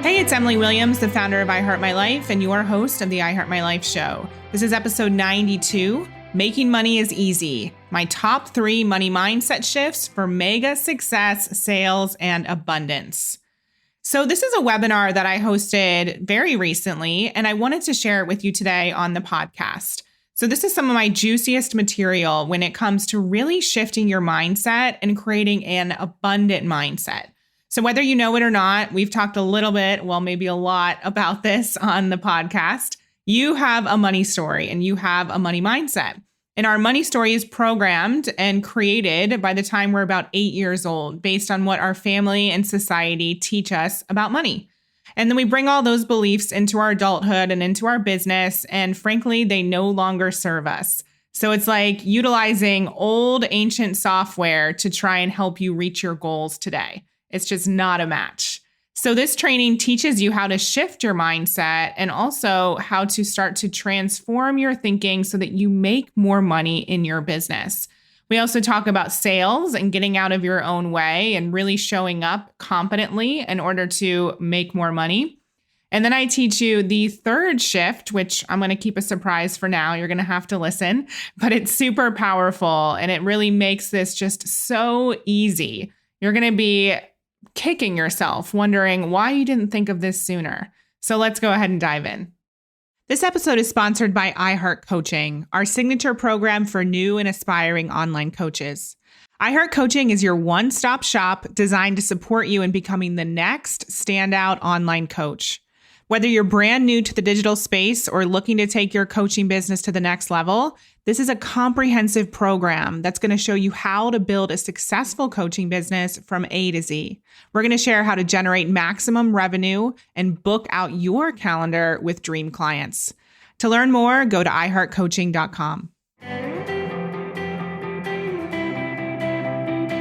Hey, it's Emily Williams, the founder of I Heart My Life and your host of the I Heart My Life show. This is episode 92, Making Money is Easy, my top 3 money mindset shifts for mega success, sales, and abundance. So this is a webinar that I hosted very recently, and I wanted to share it with you today on the podcast. So this is some of my juiciest material when it comes to really shifting your mindset and creating an abundant mindset. So whether you know it or not, we've talked a little bit, well, maybe a lot about this on the podcast. You have a money story and you have a money mindset. And our money story is programmed and created by the time we're about 8 years old, based on what our family and society teach us about money. And then we bring all those beliefs into our adulthood and into our business. And frankly, they no longer serve us. So it's like utilizing old ancient software to try and help you reach your goals today. It's just not a match. So this training teaches you how to shift your mindset and also how to start to transform your thinking so that you make more money in your business. We also talk about sales and getting out of your own way and really showing up competently in order to make more money. And then I teach you the third shift, which I'm going to keep a surprise for now. You're going to have to listen, but it's super powerful and it really makes this just so easy. You're going to be kicking yourself, wondering why you didn't think of this sooner. So let's go ahead and dive in. This episode is sponsored by iHeart Coaching, our signature program for new and aspiring online coaches. iHeart Coaching is your one-stop shop designed to support you in becoming the next standout online coach. Whether you're brand new to the digital space or looking to take your coaching business to the next level, this is a comprehensive program that's going to show you how to build a successful coaching business from A to Z. We're going to share how to generate maximum revenue and book out your calendar with dream clients. To learn more, go to iHeartCoaching.com.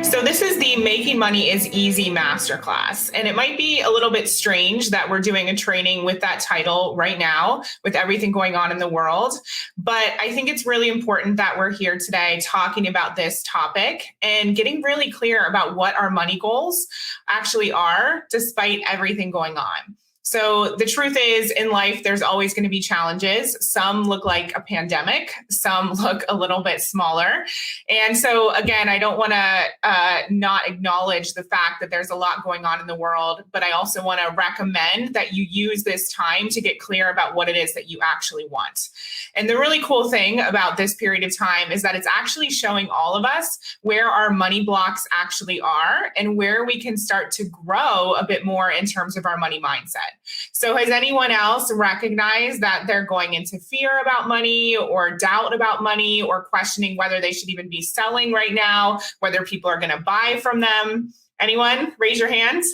So this is the Making Money is Easy masterclass. And it might be a little bit strange that we're doing a training with that title right now with everything going on in the world. But I think it's really important that we're here today talking about this topic and getting really clear about what our money goals actually are, despite everything going on. So the truth is, in life, there's always going to be challenges. Some look like a pandemic. Some look a little bit smaller. And so, again, I don't want to not acknowledge the fact that there's a lot going on in the world, but I also want to recommend that you use this time to get clear about what it is that you actually want. And the really cool thing about this period of time is that it's actually showing all of us where our money blocks actually are and where we can start to grow a bit more in terms of our money mindset. So has anyone else recognized that they're going into fear about money or doubt about money or questioning whether they should even be selling right now, whether people are going to buy from them? Anyone? Raise your hands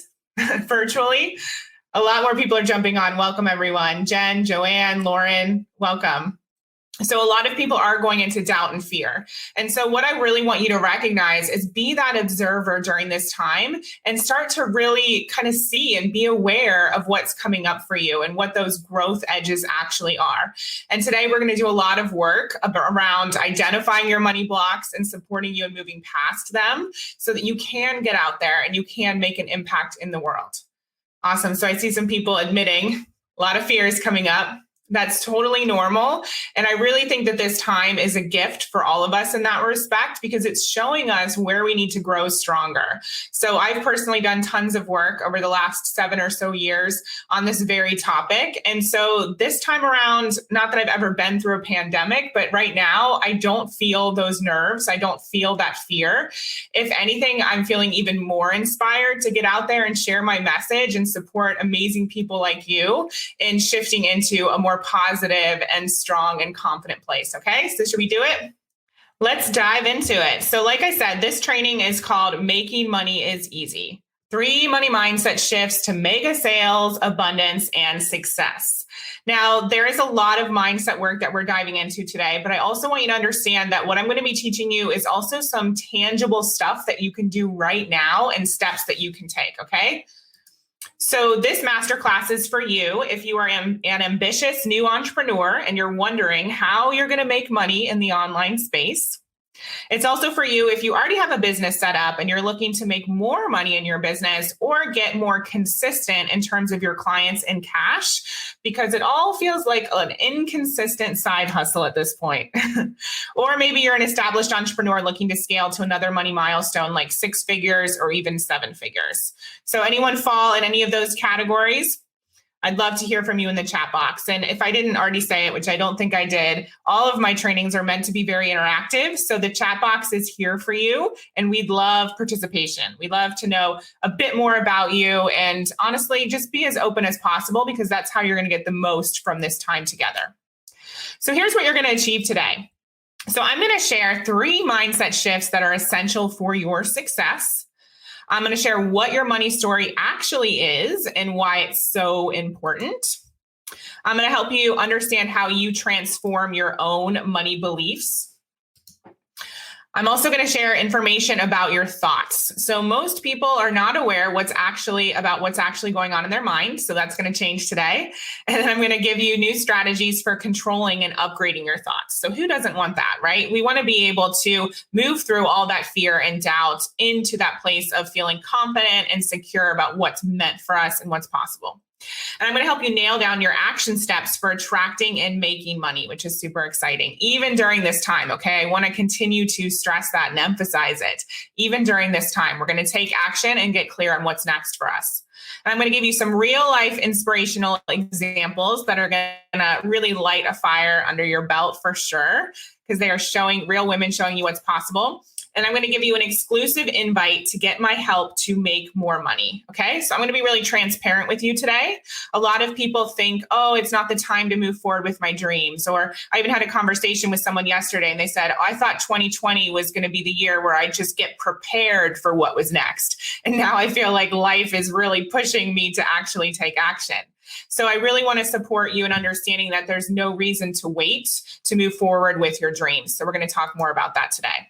virtually. A lot more people are jumping on. Welcome, everyone. Jen, Joanne, Lauren, welcome. So a lot of people are going into doubt and fear. And so what I really want you to recognize is be that observer during this time and start to really kind of see and be aware of what's coming up for you and what those growth edges actually are. And today we're going to do a lot of work around identifying your money blocks and supporting you in moving past them so that you can get out there and you can make an impact in the world. Awesome. So I see some people admitting a lot of fear is coming up. That's totally normal. And I really think that this time is a gift for all of us in that respect, because it's showing us where we need to grow stronger. So I've personally done tons of work over the last 7 or so years on this very topic. And so this time around, not that I've ever been through a pandemic, but right now I don't feel those nerves. I don't feel that fear. If anything, I'm feeling even more inspired to get out there and share my message and support amazing people like you in shifting into a more positive and strong and confident place. Okay, so should we do it? Let's dive into it. So like I said, this training is called Making Money is Easy. 3 money mindset shifts to mega sales, abundance, and success. Now, there is a lot of mindset work that we're diving into today, but I also want you to understand that what I'm going to be teaching you is also some tangible stuff that you can do right now and steps that you can take, okay? So this masterclass is for you if you are an ambitious new entrepreneur and you're wondering how you're going to make money in the online space. It's also for you if you already have a business set up and you're looking to make more money in your business or get more consistent in terms of your clients and cash, because it all feels like an inconsistent side hustle at this point. Or maybe you're an established entrepreneur looking to scale to another money milestone like 6 figures or even 7 figures. So anyone fall in any of those categories? I'd love to hear from you in the chat box. And if I didn't already say it, which I don't think I did, all of my trainings are meant to be very interactive. So the chat box is here for you. And we'd love participation. We'd love to know a bit more about you. And honestly, just be as open as possible, because that's how you're going to get the most from this time together. So here's what you're going to achieve today. So I'm going to share 3 mindset shifts that are essential for your success. I'm going to share what your money story actually is and why it's so important. I'm going to help you understand how you transform your own money beliefs. I'm also going to share information about your thoughts. So most people are not aware what's actually going on in their mind. So that's going to change today. And then I'm going to give you new strategies for controlling and upgrading your thoughts. So who doesn't want that, right? We want to be able to move through all that fear and doubt into that place of feeling confident and secure about what's meant for us and what's possible. And I'm going to help you nail down your action steps for attracting and making money, which is super exciting, even during this time. Okay. I want to continue to stress that and emphasize it. Even during this time, we're going to take action and get clear on what's next for us. And I'm going to give you some real life inspirational examples that are going to really light a fire under your belt for sure, because they are showing real women showing you what's possible. And I'm going to give you an exclusive invite to get my help to make more money. Okay. So I'm going to be really transparent with you today. A lot of people think, oh, it's not the time to move forward with my dreams. Or I even had a conversation with someone yesterday and they said, oh, I thought 2020 was going to be the year where I just get prepared for what was next. And now I feel like life is really pushing me to actually take action. So I really want to support you in understanding that there's no reason to wait to move forward with your dreams. So we're going to talk more about that today.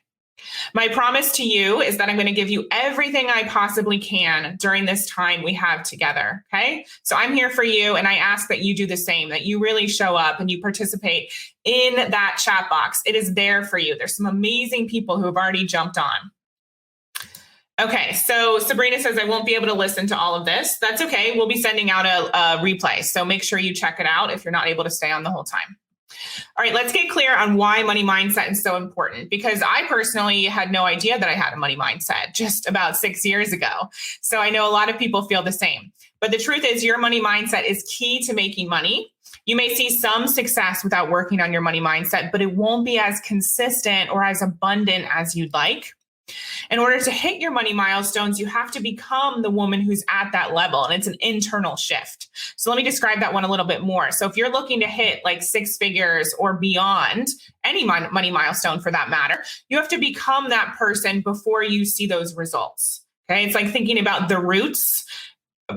My promise to you is that I'm going to give you everything I possibly can during this time we have together. Okay. So I'm here for you. And I ask that you do the same, that you really show up and you participate in that chat box. It is there for you. There's some amazing people who have already jumped on. Okay. So Sabrina says, I won't be able to listen to all of this. That's okay. We'll be sending out a replay. So make sure you check it out if you're not able to stay on the whole time. All right, let's get clear on why money mindset is so important, because I personally had no idea that I had a money mindset just about 6 years ago. So I know a lot of people feel the same. But the truth is your money mindset is key to making money. You may see some success without working on your money mindset, but it won't be as consistent or as abundant as you'd like. In order to hit your money milestones, you have to become the woman who's at that level. And it's an internal shift. So let me describe that one a little bit more. So if you're looking to hit like 6 figures or beyond, any money milestone for that matter, you have to become that person before you see those results. Okay. It's like thinking about the roots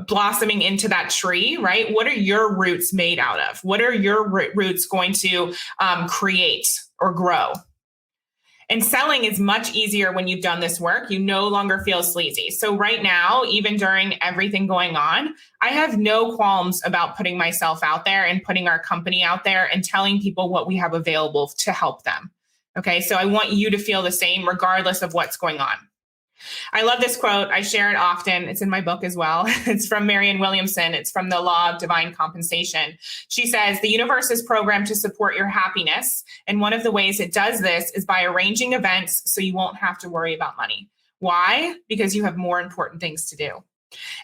blossoming into that tree, right? What are your roots made out of? What are your roots going to create or grow? And selling is much easier when you've done this work. You no longer feel sleazy. So right now, even during everything going on, I have no qualms about putting myself out there and putting our company out there and telling people what we have available to help them. Okay, so I want you to feel the same regardless of what's going on. I love this quote. I share it often. It's in my book as well. It's from Marianne Williamson. It's from The Law of Divine Compensation. She says, the universe is programmed to support your happiness. And one of the ways it does this is by arranging events so you won't have to worry about money. Why? Because you have more important things to do.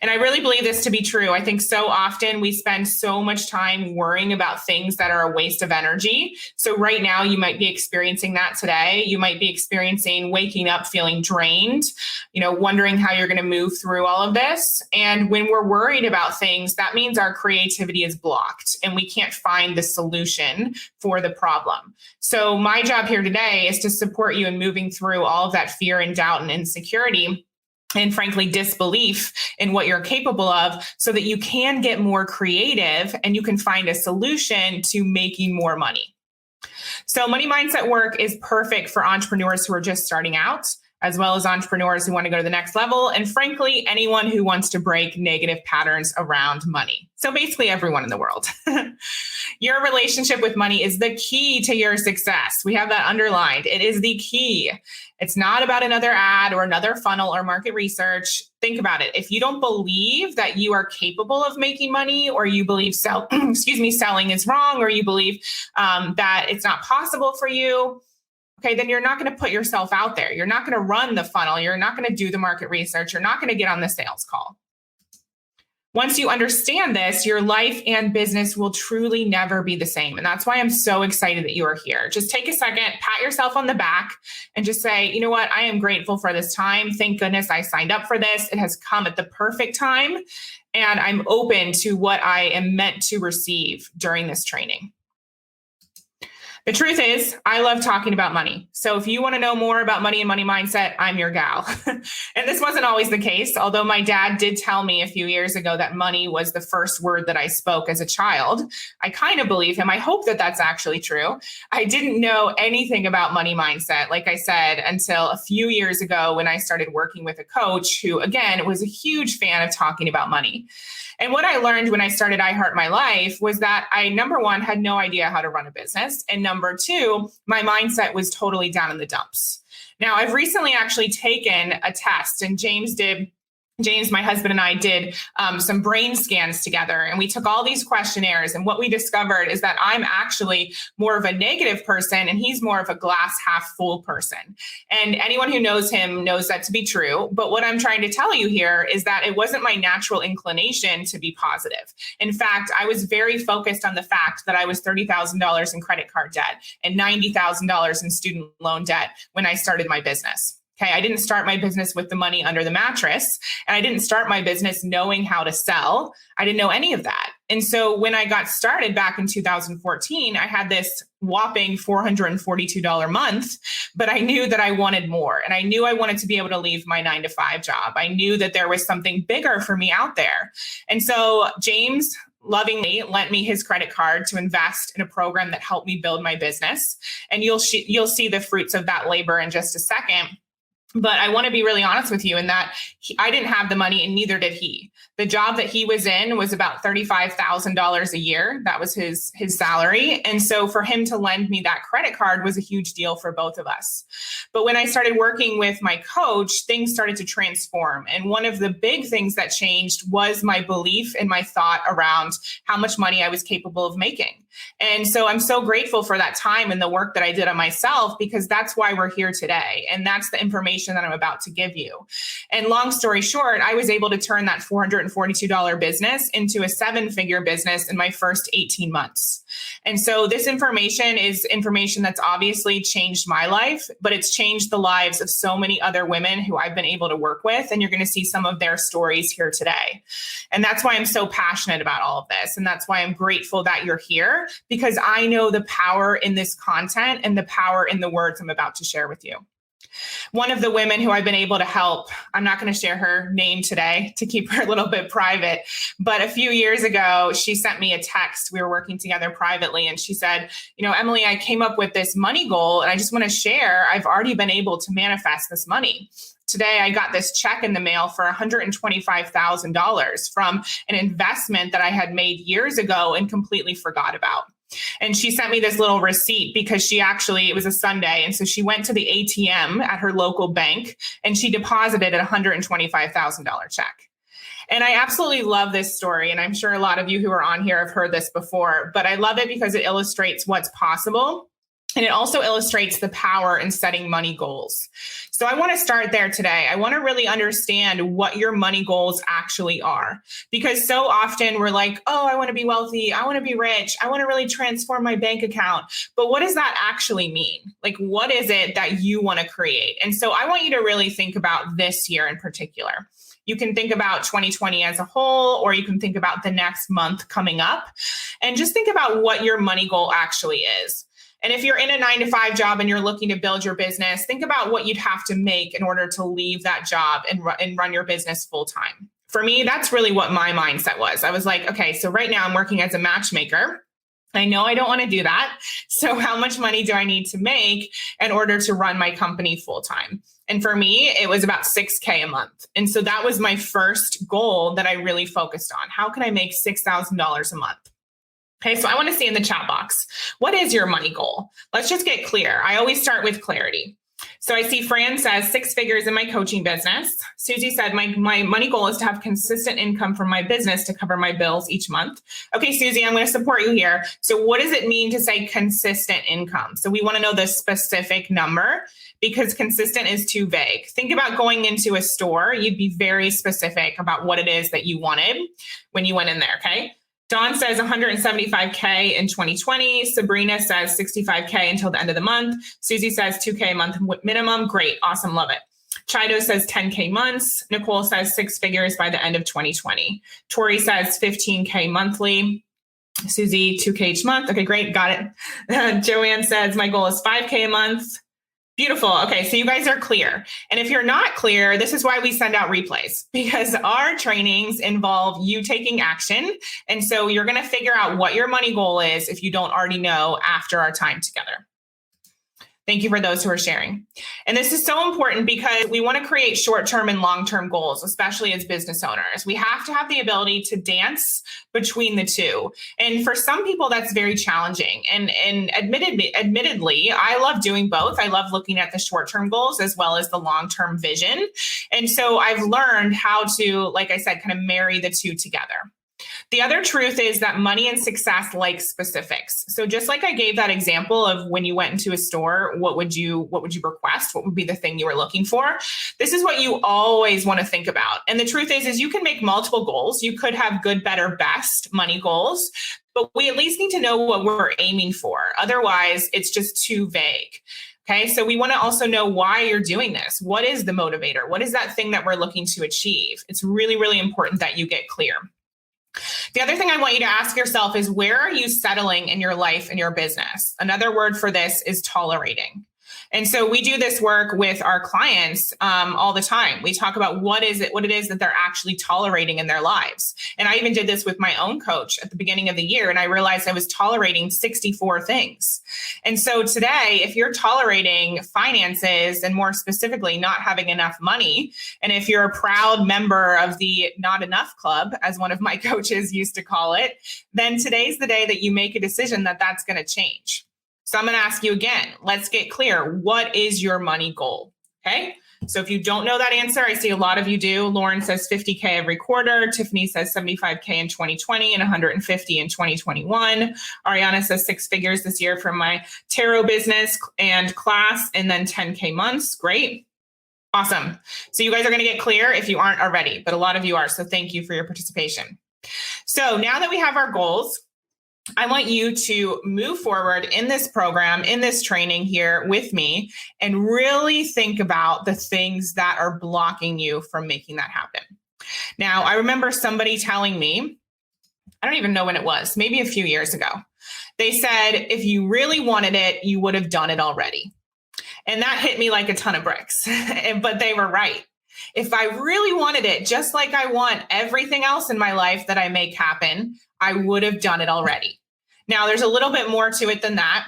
And I really believe this to be true. I think so often we spend so much time worrying about things that are a waste of energy. So right now you might be experiencing that today. You might be experiencing waking up feeling drained, wondering how you're going to move through all of this. And when we're worried about things, that means our creativity is blocked and we can't find the solution for the problem. So my job here today is to support you in moving through all of that fear and doubt and insecurity and frankly, disbelief in what you're capable of so that you can get more creative and you can find a solution to making more money. So money mindset work is perfect for entrepreneurs who are just starting out, as well as entrepreneurs who want to go to the next level. And frankly, anyone who wants to break negative patterns around money. So basically everyone in the world. Your relationship with money is the key to your success. We have that underlined. It is the key. It's not about another ad or another funnel or market research. Think about it. If you don't believe that you are capable of making money, or you believe selling is wrong, or you believe that it's not possible for you, okay, then you're not going to put yourself out there. You're not going to run the funnel. You're not going to do the market research. You're not going to get on the sales call. Once you understand this, your life and business will truly never be the same. And that's why I'm so excited that you are here. Just take a second, pat yourself on the back, and just say, you know what? I am grateful for this time. Thank goodness I signed up for this. It has come at the perfect time. And I'm open to what I am meant to receive during this training. The truth is, I love talking about money. So if you want to know more about money and money mindset, I'm your gal. And this wasn't always the case, although my dad did tell me a few years ago that money was the first word that I spoke as a child. I kind of believe him. I hope that that's actually true. I didn't know anything about money mindset, like I said, until a few years ago when I started working with a coach who, again, was a huge fan of talking about money. And what I learned when I started I Heart My Life was that I, number one, had no idea how to run a business. And number two, my mindset was totally down in the dumps. Now, I've recently actually taken a test, and James, my husband, and I did some brain scans together, and we took all these questionnaires. And what we discovered is that I'm actually more of a negative person, and he's more of a glass half full person. And anyone who knows him knows that to be true. But what I'm trying to tell you here is that it wasn't my natural inclination to be positive. In fact, I was very focused on the fact that I was $30,000 in credit card debt and $90,000 in student loan debt when I started my business. Okay, I didn't start my business with the money under the mattress, and I didn't start my business knowing how to sell. I didn't know any of that. And so when I got started back in 2014, I had this whopping $442 month, but I knew that I wanted more. And I knew I wanted to be able to leave my 9-to-5 job. I knew that there was something bigger for me out there. And so James lovingly lent me his credit card to invest in a program that helped me build my business. And you'll see the fruits of that labor in just a second. But I want to be really honest with you in that I didn't have the money, and neither did he. The job that he was in was about $35,000 a year. That was his salary. And so for him to lend me that credit card was a huge deal for both of us. But when I started working with my coach, things started to transform. And one of the big things that changed was my belief and my thought around how much money I was capable of making. And so I'm so grateful for that time and the work that I did on myself, because that's why we're here today. And that's the information that I'm about to give you. And long story short, I was able to turn that $442 business into a 7-figure business in my first 18 months. And so this information is information that's obviously changed my life, but it's changed the lives of so many other women who I've been able to work with. And you're going to see some of their stories here today. And that's why I'm so passionate about all of this. And that's why I'm grateful that you're here, because I know the power in this content and the power in the words I'm about to share with you. One of the women who I've been able to help, I'm not going to share her name today to keep her a little bit private, but a few years ago, she sent me a text. We were working together privately, and she said, Emily, I came up with this money goal, and I just want to share, I've already been able to manifest this money. Today, I got this check in the mail for $125,000 from an investment that I had made years ago and completely forgot about. And she sent me this little receipt because it was a Sunday. And so she went to the ATM at her local bank and she deposited a $125,000 check. And I absolutely love this story. And I'm sure a lot of you who are on here have heard this before, but I love it because it illustrates what's possible. And it also illustrates the power in setting money goals. So I want to start there today. I want to really understand what your money goals actually are, because so often we're like, oh, I want to be wealthy. I want to be rich. I want to really transform my bank account. But what does that actually mean? Like, what is it that you want to create? And so I want you to really think about this year in particular. You can think about 2020 as a whole, or you can think about the next month coming up, and just think about what your money goal actually is. And if you're in a 9-to-5 job and you're looking to build your business, think about what you'd have to make in order to leave that job and run your business full time. For me, that's really what my mindset was. I was like, okay, so right now I'm working as a matchmaker. I know I don't want to do that. So how much money do I need to make in order to run my company full time? And for me, it was about $6,000 a month. And so that was my first goal that I really focused on. How can I make $6,000 a month? Okay, so I want to see in the chat box, what is your money goal? Let's just get clear. I always start with clarity. So I see Fran says 6 figures in my coaching business. Susie said my money goal is to have consistent income from my business to cover my bills each month. Okay, Susie, I'm going to support you here. So what does it mean to say consistent income? So we want to know the specific number because consistent is too vague. Think about going into a store. You'd be very specific about what it is that you wanted when you went in there, okay? Dawn says 175K in 2020. Sabrina says 65K until the end of the month. Susie says 2K a month minimum. Great. Awesome. Love it. Chido says 10K months. Nicole says 6 figures by the end of 2020. Tori says 15K monthly. Susie, 2K each month. Okay, great. Got it. Joanne says my goal is 5K a month. Beautiful. Okay, so you guys are clear. And if you're not clear, this is why we send out replays, because our trainings involve you taking action. And so you're going to figure out what your money goal is if you don't already know after our time together. Thank you for those who are sharing. And this is so important because we want to create short-term and long-term goals, especially as business owners. We have to have the ability to dance between the two. And for some people, that's very challenging. And admittedly, I love doing both. I love looking at the short-term goals as well as the long-term vision. And so I've learned how to, like I said, kind of marry the two together. The other truth is that money and success like specifics. So just like I gave that example of when you went into a store, what would you request? What would be the thing you were looking for? This is what you always want to think about. And the truth is you can make multiple goals. You could have good, better, best money goals, but we at least need to know what we're aiming for. Otherwise, it's just too vague. Okay, so we want to also know why you're doing this. What is the motivator? What is that thing that we're looking to achieve? It's really, really important that you get clear. The other thing I want you to ask yourself is, where are you settling in your life and your business? Another word for this is tolerating. And so we do this work with our clients all the time. We talk about what it is that they're actually tolerating in their lives. And I even did this with my own coach at the beginning of the year, and I realized I was tolerating 64 things. And so today, if you're tolerating finances and more specifically not having enough money, and if you're a proud member of the Not Enough Club, as one of my coaches used to call it, then today's the day that you make a decision that that's going to change. So I'm going to ask you again, let's get clear. What is your money goal? Okay. So if you don't know that answer, I see a lot of you do. Lauren says 50K every quarter. Tiffany says 75K in 2020 and 150 in 2021. Ariana says 6 figures this year from my tarot business and class, and then 10K months. Great. Awesome. So you guys are going to get clear if you aren't already, but a lot of you are. So thank you for your participation. So now that we have our goals, I want you to move forward in this program, in this training here with me, and really think about the things that are blocking you from making that happen. Now, I remember somebody telling me, I don't even know when it was, maybe a few years ago. They said, if you really wanted it, you would have done it already. And that hit me like a ton of bricks, but they were right. If I really wanted it, just like I want everything else in my life that I make happen, I would have done it already. Now, there's a little bit more to it than that.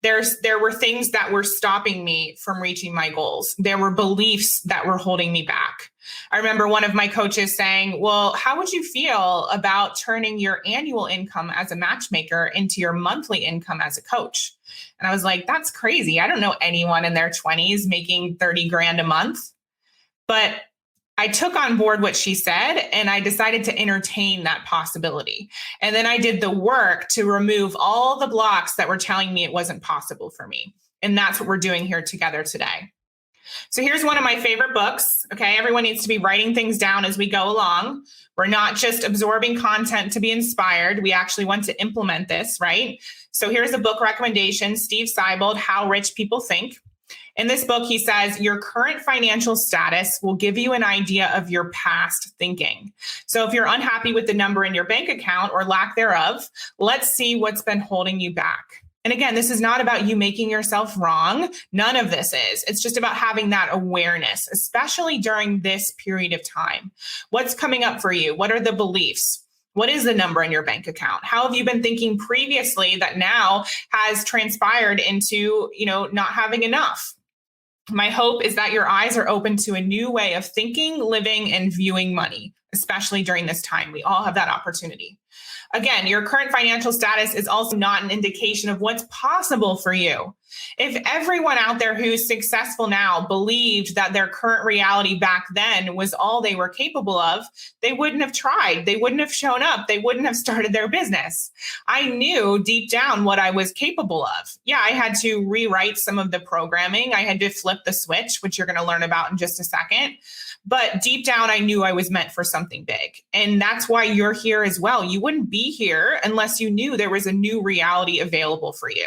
There were things that were stopping me from reaching my goals. There were beliefs that were holding me back. I remember one of my coaches saying, well, how would you feel about turning your annual income as a matchmaker into your monthly income as a coach? And I was like, that's crazy. I don't know anyone in their 20s making 30 grand a month. But I took on board what she said, and I decided to entertain that possibility. And then I did the work to remove all the blocks that were telling me it wasn't possible for me. And that's what we're doing here together today. So here's one of my favorite books. Okay, everyone needs to be writing things down as we go along. We're not just absorbing content to be inspired. We actually want to implement this, right? So here's a book recommendation, Steve Seibold, How Rich People Think. In this book, he says, your current financial status will give you an idea of your past thinking. So if you're unhappy with the number in your bank account or lack thereof, let's see what's been holding you back. And again, this is not about you making yourself wrong. None of this is. It's just about having that awareness, especially during this period of time. What's coming up for you? What are the beliefs? What is the number in your bank account? How have you been thinking previously that now has transpired into, not having enough? My hope is that your eyes are open to a new way of thinking, living, and viewing money. especially during this time. We all have that opportunity. Again, your current financial status is also not an indication of what's possible for you. If everyone out there who's successful now believed that their current reality back then was all they were capable of, they wouldn't have tried. They wouldn't have shown up. They wouldn't have started their business. I knew deep down what I was capable of. Yeah, I had to rewrite some of the programming. I had to flip the switch, which you're going to learn about in just a second. But deep down, I knew I was meant for something big. And that's why you're here as well. You wouldn't be here unless you knew there was a new reality available for you.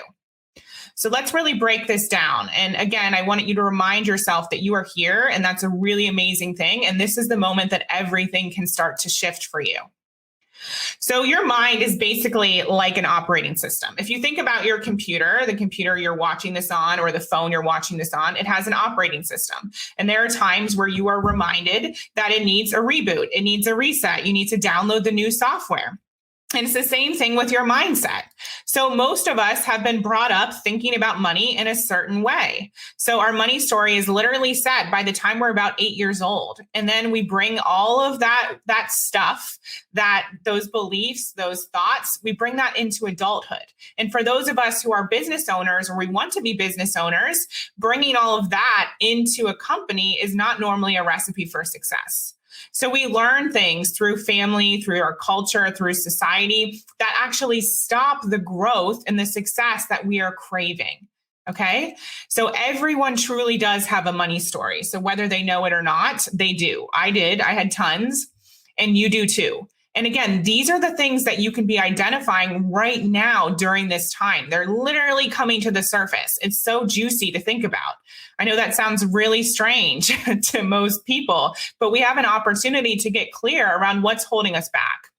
So let's really break this down. And again, I want you to remind yourself that you are here, and that's a really amazing thing. And this is the moment that everything can start to shift for you. So your mind is basically like an operating system. If you think about your computer, the computer you're watching this on, or the phone you're watching this on, it has an operating system. And there are times where you are reminded that it needs a reboot. It needs a reset. You need to download the new software. And it's the same thing with your mindset. So most of us have been brought up thinking about money in a certain way. So our money story is literally set by the time we're about 8 years old. And then we bring all of that stuff, those beliefs, those thoughts, we bring that into adulthood. And for those of us who are business owners, or we want to be business owners, bringing all of that into a company is not normally a recipe for success. So we learn things through family, through our culture, through society that actually stop the growth and the success that we are craving. Okay. So everyone truly does have a money story. So whether they know it or not, they do. I did. I had tons, and you do too. And again, these are the things that you can be identifying right now during this time. They're literally coming to the surface. It's so juicy to think about. I know that sounds really strange to most people, but we have an opportunity to get clear around what's holding us back.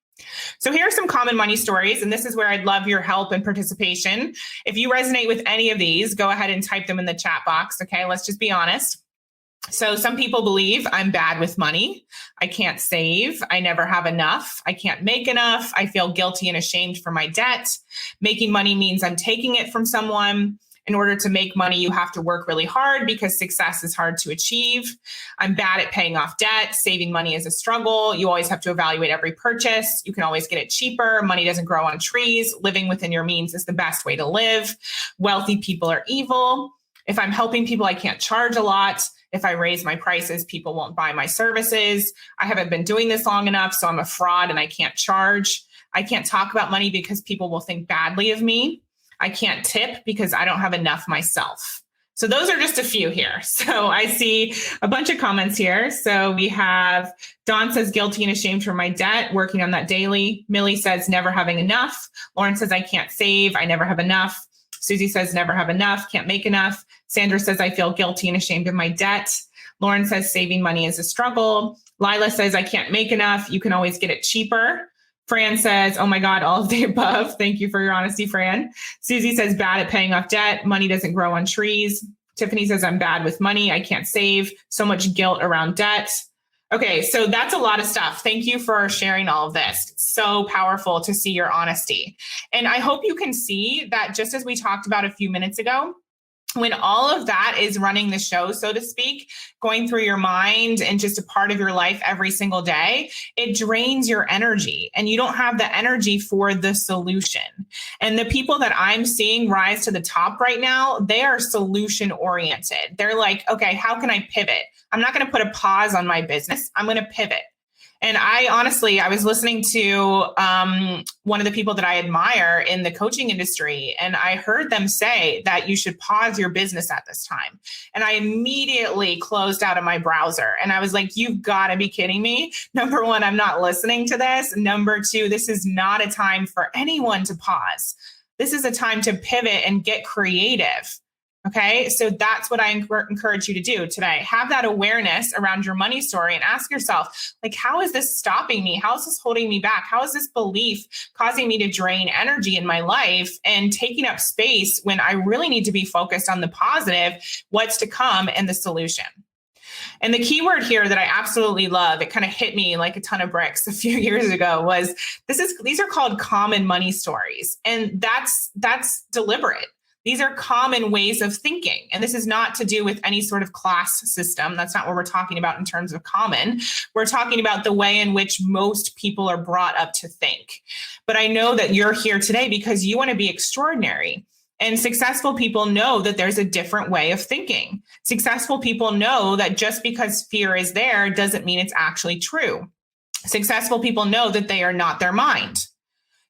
So here are some common money stories, and this is where I'd love your help and participation. If you resonate with any of these, go ahead and type them in the chat box. Okay, let's just be honest. So some people believe I'm bad with money. I can't save. I never have enough. I can't make enough. I feel guilty and ashamed for my debt. Making money means I'm taking it from someone. In order to make money, you have to work really hard because success is hard to achieve. I'm bad at paying off debt. Saving money is a struggle. You always have to evaluate every purchase. You can always get it cheaper. Money doesn't grow on trees. Living within your means is the best way to live. Wealthy people are evil. If I'm helping people, I can't charge a lot. If I raise my prices, people won't buy my services. I haven't been doing this long enough, so I'm a fraud and I can't charge. I can't talk about money because people will think badly of me. I can't tip because I don't have enough myself. So those are just a few here. So I see a bunch of comments here. So we have Dawn says guilty and ashamed for my debt, working on that daily. Millie says never having enough. Lauren says I can't save. I never have enough. Susie says never have enough, can't make enough. Sandra says I feel guilty and ashamed of my debt. Lauren says saving money is a struggle. Lila says I can't make enough. You can always get it cheaper. Fran says, oh my God, all of the above. Thank you for your honesty, Fran. Susie says bad at paying off debt. Money doesn't grow on trees. Tiffany says I'm bad with money. I can't save. So much guilt around debt. Okay, so that's a lot of stuff. Thank you for sharing all of this. It's so powerful to see your honesty. And I hope you can see that just as we talked about a few minutes ago, when all of that is running the show, so to speak, going through your mind and just a part of your life every single day, it drains your energy and you don't have the energy for the solution. And the people that I'm seeing rise to the top right now, they are solution oriented. They're like, okay, how can I pivot? I'm not going to put a pause on my business. I'm going to pivot. And I was listening to one of the people that I admire in the coaching industry, and I heard them say that you should pause your business at this time. And I immediately closed out of my browser. And I was like, you've got to be kidding me. Number one, I'm not listening to this. Number two, this is not a time for anyone to pause. This is a time to pivot and get creative. Okay, so that's what I encourage you to do today. Have that awareness around your money story and ask yourself, like, how is this stopping me? How is this holding me back? How is this belief causing me to drain energy in my life and taking up space when I really need to be focused on the positive, what's to come, and the solution? And the key word here that I absolutely love, it kind of hit me like a ton of bricks a few years ago, was these are called common money stories. And that's deliberate. These are common ways of thinking. And this is not to do with any sort of class system. That's not what we're talking about in terms of common. We're talking about the way in which most people are brought up to think. But I know that you're here today because you want to be extraordinary. And successful people know that there's a different way of thinking. Successful people know that just because fear is there doesn't mean it's actually true. Successful people know that they are not their mind.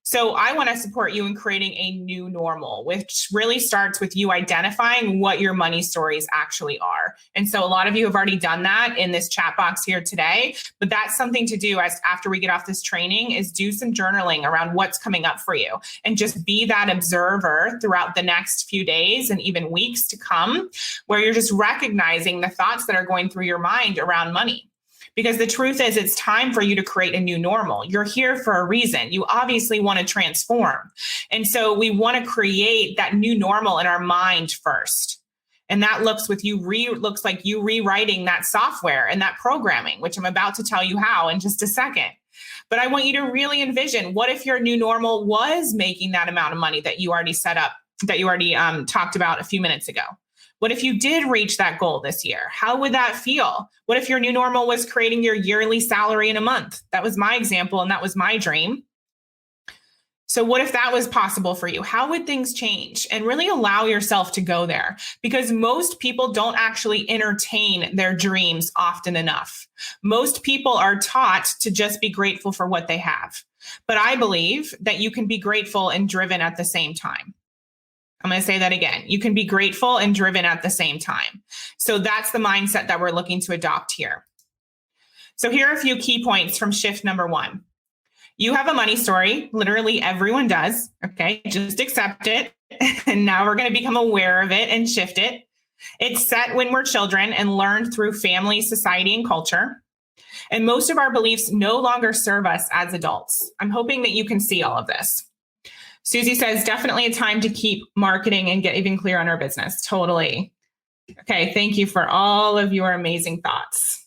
So I want to support you in creating a new normal, which really starts with you identifying what your money stories actually are. And so a lot of you have already done that in this chat box here today, but that's something to do as after we get off this training is do some journaling around what's coming up for you and just be that observer throughout the next few days and even weeks to come, where you're just recognizing the thoughts that are going through your mind around money. Because the truth is, it's time for you to create a new normal. You're here for a reason. You obviously want to transform. And so we want to create that new normal in our mind first. And that looks like you rewriting that software and that programming, which I'm about to tell you how in just a second. But I want you to really envision, what if your new normal was making that amount of money that you already set up, that you already talked about a few minutes ago? What if you did reach that goal this year? How would that feel? What if your new normal was creating your yearly salary in a month? That was my example, and that was my dream. So what if that was possible for you? How would things change? And really allow yourself to go there, because most people don't actually entertain their dreams often enough. Most people are taught to just be grateful for what they have. But I believe that you can be grateful and driven at the same time. I'm going to say that again. You can be grateful and driven at the same time. So that's the mindset that we're looking to adopt here. So here are a few key points from shift number 1. You have a money story. Literally everyone does. Okay. Just accept it. And now we're going to become aware of it and shift it. It's set when we're children and learned through family, society, and culture. And most of our beliefs no longer serve us as adults. I'm hoping that you can see all of this. Susie says, definitely a time to keep marketing and get even clear on our business. Totally. Okay, thank you for all of your amazing thoughts.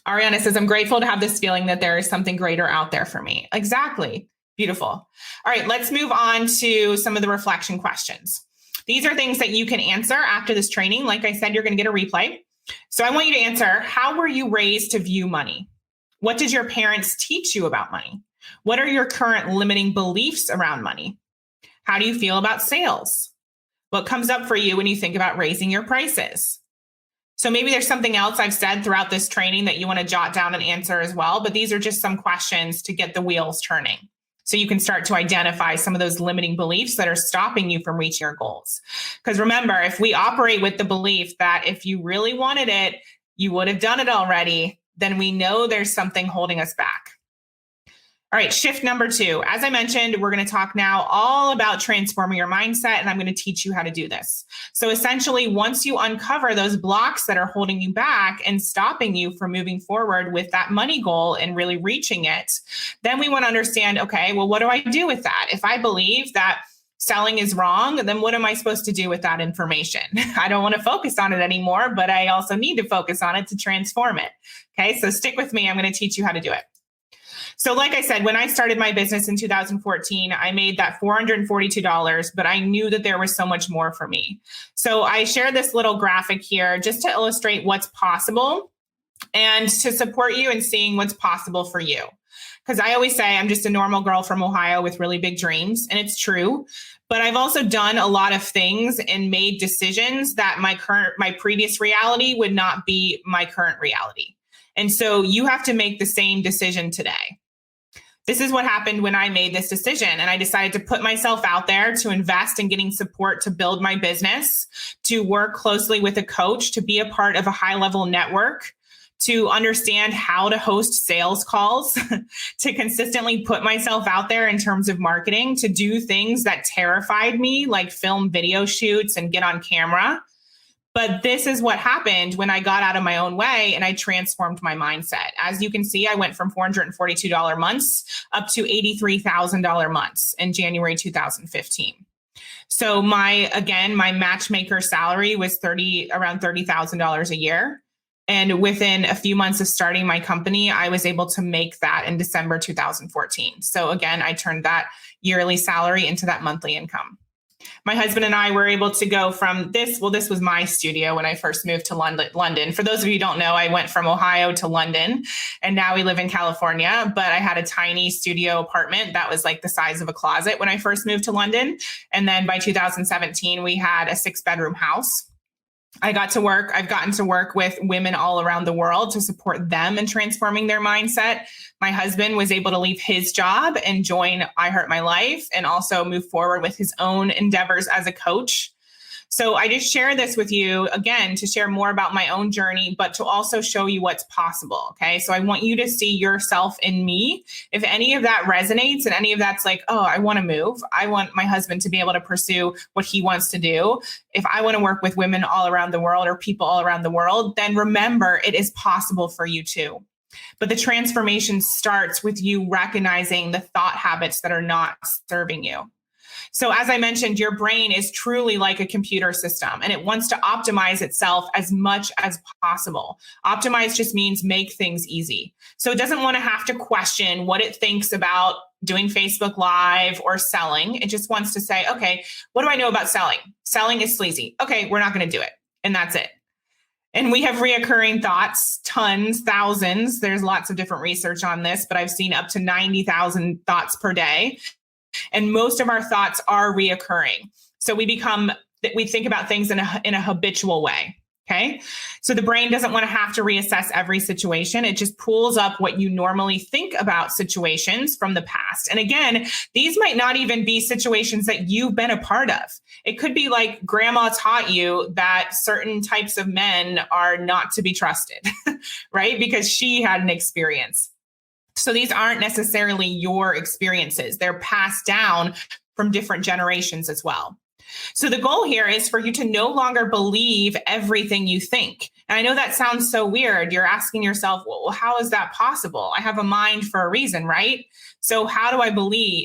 Ariana says, I'm grateful to have this feeling that there is something greater out there for me. Exactly. Beautiful. All right, let's move on to some of the reflection questions. These are things that you can answer after this training. Like I said, you're going to get a replay. So I want you to answer, how were you raised to view money? What did your parents teach you about money? What are your current limiting beliefs around money? How do you feel about sales? What comes up for you when you think about raising your prices? So maybe there's something else I've said throughout this training that you want to jot down and answer as well, but these are just some questions to get the wheels turning. So you can start to identify some of those limiting beliefs that are stopping you from reaching your goals. Because remember, if we operate with the belief that if you really wanted it, you would have done it already, then we know there's something holding us back. All right, shift number 2. As I mentioned, we're going to talk now all about transforming your mindset, and I'm going to teach you how to do this. So essentially, once you uncover those blocks that are holding you back and stopping you from moving forward with that money goal and really reaching it, then we want to understand, okay, well, what do I do with that? If I believe that selling is wrong, then what am I supposed to do with that information? I don't want to focus on it anymore, but I also need to focus on it to transform it. Okay, so stick with me. I'm going to teach you how to do it. So like I said, when I started my business in 2014, I made that $442, but I knew that there was so much more for me. So I share this little graphic here just to illustrate what's possible and to support you in seeing what's possible for you. Because I always say I'm just a normal girl from Ohio with really big dreams, and it's true. But I've also done a lot of things and made decisions that my previous reality would not be my current reality. And so you have to make the same decision today. This is what happened when I made this decision, and I decided to put myself out there to invest in getting support to build my business, to work closely with a coach, to be a part of a high-level network, to understand how to host sales calls, to consistently put myself out there in terms of marketing, to do things that terrified me, like film video shoots and get on camera. But this is what happened when I got out of my own way and I transformed my mindset. As you can see, I went from $442 months up to $83,000 months in January 2015. So my matchmaker salary was around $30,000 a year. And within a few months of starting my company, I was able to make that in December 2014. So again, I turned that yearly salary into that monthly income. My husband and I were able to go from this. Well, this was my studio when I first moved to London. For those of you who don't know, I went from Ohio to London, and now we live in California. But I had a tiny studio apartment that was like the size of a closet when I first moved to London. And then by 2017, we had a 6-bedroom house. I've gotten to work with women all around the world to support them in transforming their mindset. My husband was able to leave his job and join I Heart My Life and also move forward with his own endeavors as a coach. So I just share this with you, again, to share more about my own journey, but to also show you what's possible. Okay. So I want you to see yourself in me. If any of that resonates and any of that's like, oh, I want to move. I want my husband to be able to pursue what he wants to do. If I want to work with women all around the world or people all around the world, then remember it is possible for you too. But the transformation starts with you recognizing the thought habits that are not serving you. So as I mentioned, your brain is truly like a computer system, and it wants to optimize itself as much as possible. Optimize just means make things easy. So it doesn't want to have to question what it thinks about doing Facebook Live or selling. It just wants to say, okay, what do I know about selling? Selling is sleazy. Okay, we're not going to do it. And that's it. And we have reoccurring thoughts, tons, thousands. There's lots of different research on this, but I've seen up to 90,000 thoughts per day. And most of our thoughts are reoccurring. So we think about things in a habitual way. Okay. So the brain doesn't want to have to reassess every situation. It just pulls up what you normally think about situations from the past. And again, these might not even be situations that you've been a part of. It could be like grandma taught you that certain types of men are not to be trusted, right? Because she had an experience. So these aren't necessarily your experiences. They're passed down from different generations as well. So the goal here is for you to no longer believe everything you think. And I know that sounds so weird. You're asking yourself, well, how is that possible? I have a mind for a reason, right? So how do I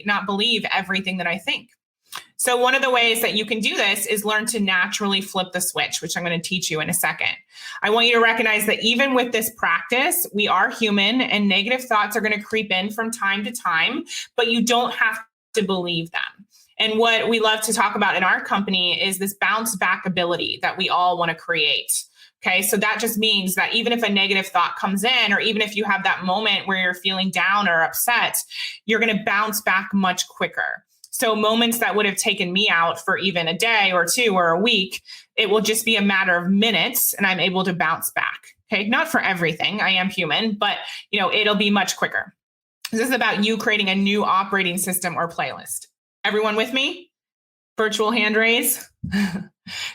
not believe everything that I think? So one of the ways that you can do this is learn to naturally flip the switch, which I'm going to teach you in a second. I want you to recognize that even with this practice, we are human and negative thoughts are going to creep in from time to time, but you don't have to believe them. And what we love to talk about in our company is this bounce back ability that we all want to create. Okay, so that just means that even if a negative thought comes in, or even if you have that moment where you're feeling down or upset, you're going to bounce back much quicker. So moments that would have taken me out for even a day or two or a week, it will just be a matter of minutes and I'm able to bounce back. Okay, not for everything. I am human, but it'll be much quicker. This is about you creating a new operating system or playlist. Everyone with me? Virtual hand raise.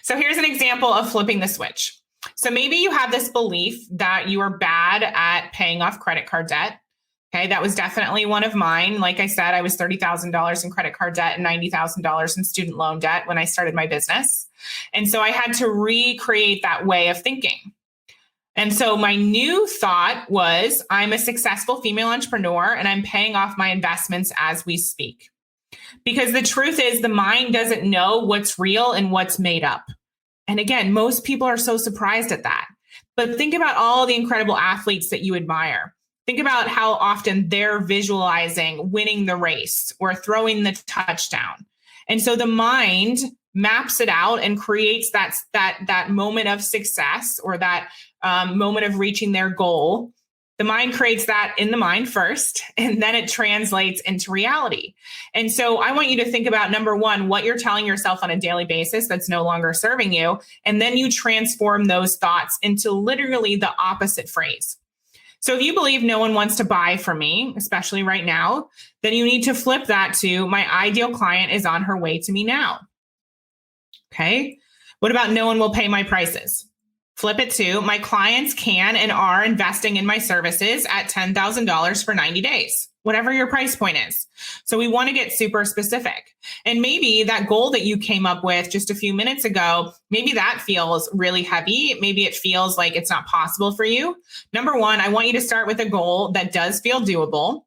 So here's an example of flipping the switch. So maybe you have this belief that you are bad at paying off credit card debt. Okay, that was definitely one of mine. Like I said, I was $30,000 in credit card debt and $90,000 in student loan debt when I started my business. And so I had to recreate that way of thinking. And so my new thought was, I'm a successful female entrepreneur and I'm paying off my investments as we speak. Because the truth is, the mind doesn't know what's real and what's made up. And again, most people are so surprised at that. But think about all the incredible athletes that you admire. Think about how often they're visualizing winning the race or throwing the touchdown. And so the mind maps it out and creates that moment of success or that moment of reaching their goal. The mind creates that in the mind first, and then it translates into reality. And so I want you to think about, number one, what you're telling yourself on a daily basis that's no longer serving you. And then you transform those thoughts into literally the opposite phrase. So if you believe no one wants to buy from me, especially right now, then you need to flip that to, my ideal client is on her way to me now. Okay. What about no one will pay my prices? Flip it to, my clients can and are investing in my services at $10,000 for 90 days, whatever your price point is. So we want to get super specific. And maybe that goal that you came up with just a few minutes ago, maybe that feels really heavy. Maybe it feels like it's not possible for you. Number one, I want you to start with a goal that does feel doable.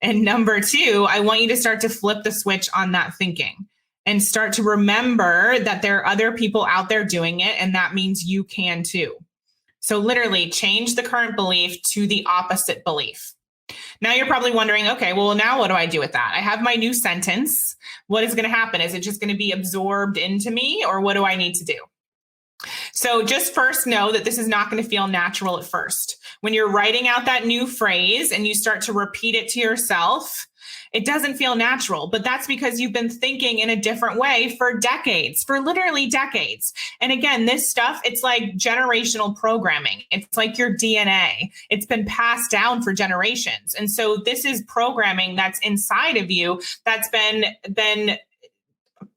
And number two, I want you to start to flip the switch on that thinking. And start to remember that there are other people out there doing it, and that means you can too. So literally change the current belief to the opposite belief. Now you're probably wondering, okay, well, now what do I do with that? I have my new sentence. What is going to happen? Is it just going to be absorbed into me, or what do I need to do? So just first know that this is not going to feel natural at first. When you're writing out that new phrase and you start to repeat it to yourself, it doesn't feel natural, but that's because you've been thinking in a different way for decades, for literally decades. And again, this stuff, it's like generational programming. It's like your DNA. It's been passed down for generations. And so this is programming that's inside of you that's been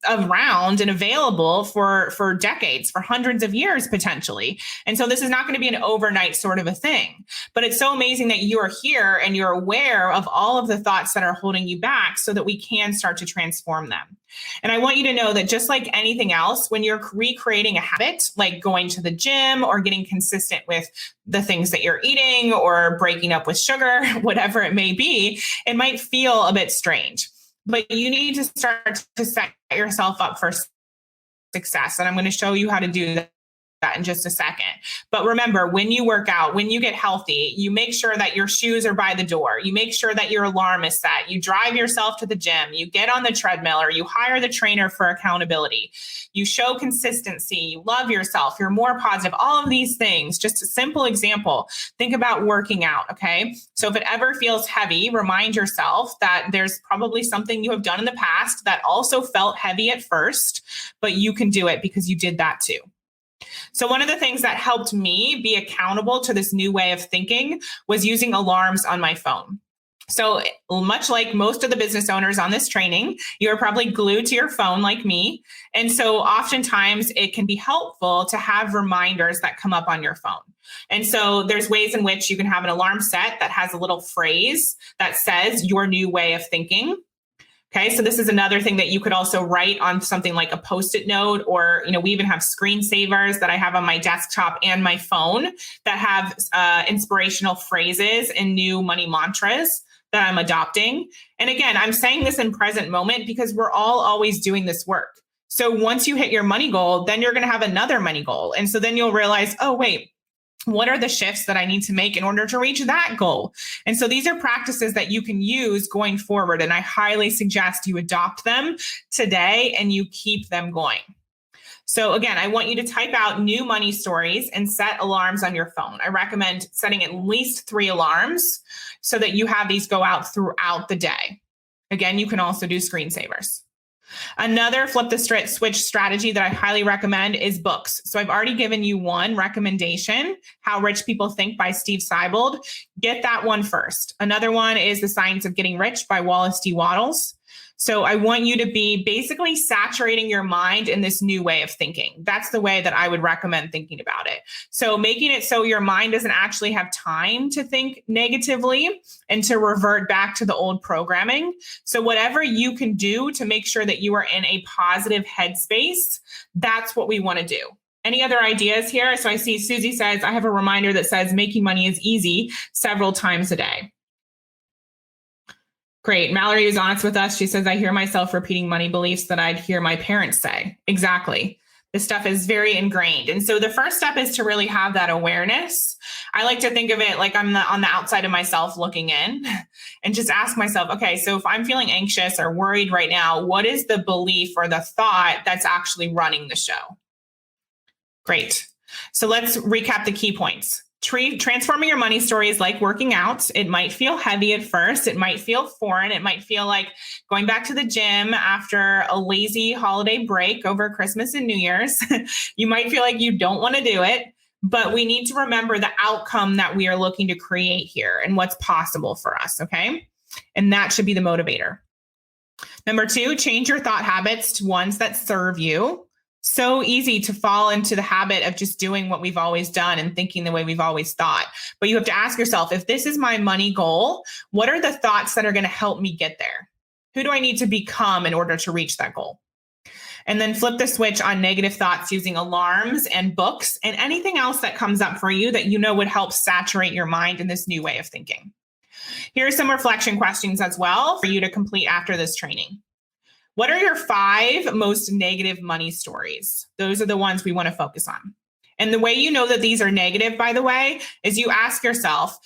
around and available for decades, for hundreds of years potentially. And so this is not going to be an overnight sort of a thing. But it's so amazing that you are here and you're aware of all of the thoughts that are holding you back so that we can start to transform them. And I want you to know that just like anything else, when you're recreating a habit, like going to the gym or getting consistent with the things that you're eating or breaking up with sugar, whatever it may be, it might feel a bit strange. But you need to start to set yourself up for success. And I'm going to show you how to do that in just a second. But remember, when you work out, when you get healthy, you make sure that your shoes are by the door. You make sure that your alarm is set. You drive yourself to the gym. You get on the treadmill or you hire the trainer for accountability. You show consistency. You love yourself. You're more positive. All of these things, just a simple example. Think about working out, okay? So if it ever feels heavy, remind yourself that there's probably something you have done in the past that also felt heavy at first, but you can do it because you did that too. So one of the things that helped me be accountable to this new way of thinking was using alarms on my phone. So much like most of the business owners on this training, you're probably glued to your phone like me. And so oftentimes it can be helpful to have reminders that come up on your phone. And so there's ways in which you can have an alarm set that has a little phrase that says your new way of thinking. Okay, so this is another thing that you could also write on something like a Post-it note, or, we even have screensavers that I have on my desktop and my phone that have inspirational phrases and new money mantras that I'm adopting. And again, I'm saying this in present moment because we're all always doing this work. So once you hit your money goal, then you're going to have another money goal. And so then you'll realize, oh, wait, what are the shifts that I need to make in order to reach that goal? And so these are practices that you can use going forward. And I highly suggest you adopt them today and you keep them going. So again, I want you to type out new money stories and set alarms on your phone. I recommend setting at least 3 alarms so that you have these go out throughout the day. Again, you can also do screensavers. Another flip the switch strategy that I highly recommend is books. So I've already given you one recommendation, How Rich People Think by Steve Seibold. Get that one first. Another one is The Science of Getting Rich by Wallace D. Wattles. So I want you to be basically saturating your mind in this new way of thinking. That's the way that I would recommend thinking about it. So making it so your mind doesn't actually have time to think negatively and to revert back to the old programming. So whatever you can do to make sure that you are in a positive headspace, that's what we want to do. Any other ideas here? So I see Susie says, I have a reminder that says making money is easy several times a day. Great. Mallory is honest with us. She says, I hear myself repeating money beliefs that I'd hear my parents say. Exactly. This stuff is very ingrained. And so the first step is to really have that awareness. I like to think of it like I'm on the outside of myself looking in and just ask myself, okay, so if I'm feeling anxious or worried right now, what is the belief or the thought that's actually running the show? Great. So let's recap the key points. Transforming your money story is like working out. It might feel heavy at first. It might feel foreign. It might feel like going back to the gym after a lazy holiday break over Christmas and New Year's. You might feel like you don't want to do it, but we need to remember the outcome that we are looking to create here and what's possible for us, okay? And that should be the motivator. Number 2, change your thought habits to ones that serve you. So easy to fall into the habit of just doing what we've always done and thinking the way we've always thought. But you have to ask yourself, if this is my money goal, what are the thoughts that are going to help me get there? Who do I need to become in order to reach that goal? And then flip the switch on negative thoughts using alarms and books and anything else that comes up for you that you know would help saturate your mind in this new way of thinking. Here are some reflection questions as well for you to complete after this training. What are your 5 most negative money stories? Those are the ones we want to focus on. And the way you know that these are negative, by the way, is you ask yourself,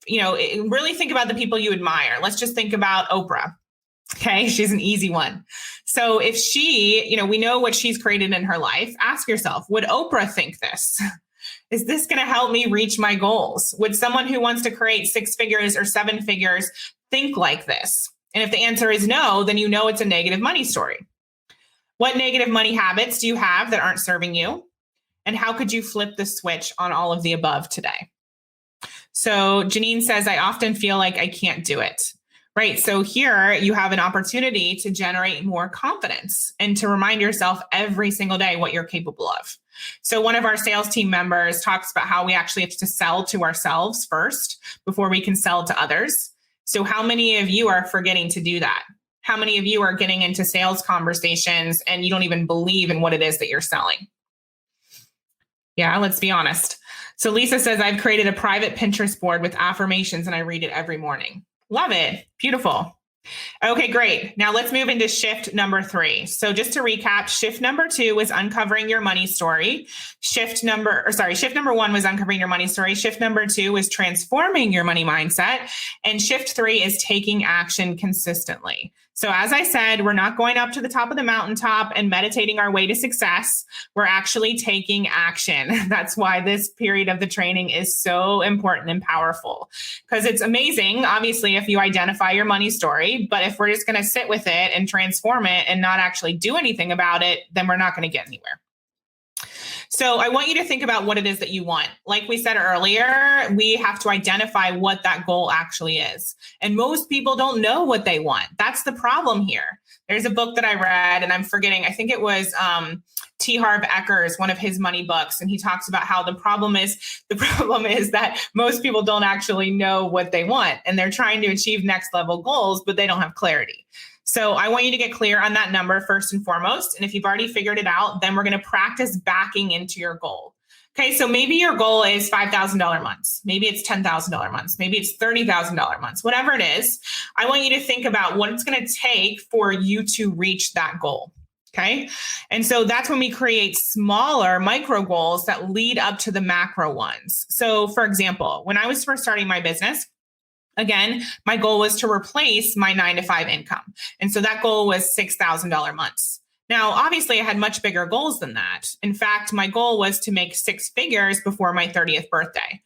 really think about the people you admire. Let's just think about Oprah. Okay, she's an easy one. So if she, we know what she's created in her life, ask yourself, would Oprah think this? Is this going to help me reach my goals? Would someone who wants to create 6 figures or 7 figures think like this? And if the answer is no, then it's a negative money story. What negative money habits do you have that aren't serving you? And how could you flip the switch on all of the above today? So Janine says, I often feel like I can't do it. Right. So here you have an opportunity to generate more confidence and to remind yourself every single day what you're capable of. So one of our sales team members talks about how we actually have to sell to ourselves first before we can sell to others. So how many of you are forgetting to do that? How many of you are getting into sales conversations and you don't even believe in what it is that you're selling? Yeah, let's be honest. So Lisa says, I've created a private Pinterest board with affirmations and I read it every morning. Love it. Beautiful. Okay, great. Now let's move into shift number 3. So just to recap, shift number 2 was uncovering your money story. Shift number 1 was uncovering your money story. Shift number 2 was transforming your money mindset. And shift 3 is taking action consistently. So as I said, we're not going up to the top of the mountaintop and meditating our way to success. We're actually taking action. That's why this period of the training is so important and powerful, because it's amazing, obviously, if you identify your money story. But if we're just going to sit with it and transform it and not actually do anything about it, then we're not going to get anywhere. So I want you to think about what it is that you want. Like we said earlier, we have to identify what that goal actually is. And most people don't know what they want. That's the problem here. There's a book that I read and I'm forgetting, I think it was T. Harv Eker's, one of his money books. And he talks about how the problem is that most people don't actually know what they want. And they're trying to achieve next level goals, but they don't have clarity. So I want you to get clear on that number first and foremost. And if you've already figured it out, then we're going to practice backing into your goal. Okay, so maybe your goal is $5,000 months. Maybe it's $10,000 months. Maybe it's $30,000 months, whatever it is. I want you to think about what it's going to take for you to reach that goal. Okay. And so that's when we create smaller micro goals that lead up to the macro ones. So for example, when I was first starting my business, again, my goal was to replace my 9-to-5 income. And so that goal was $6,000 months. Now, obviously, I had much bigger goals than that. In fact, my goal was to make 6 figures before my 30th birthday.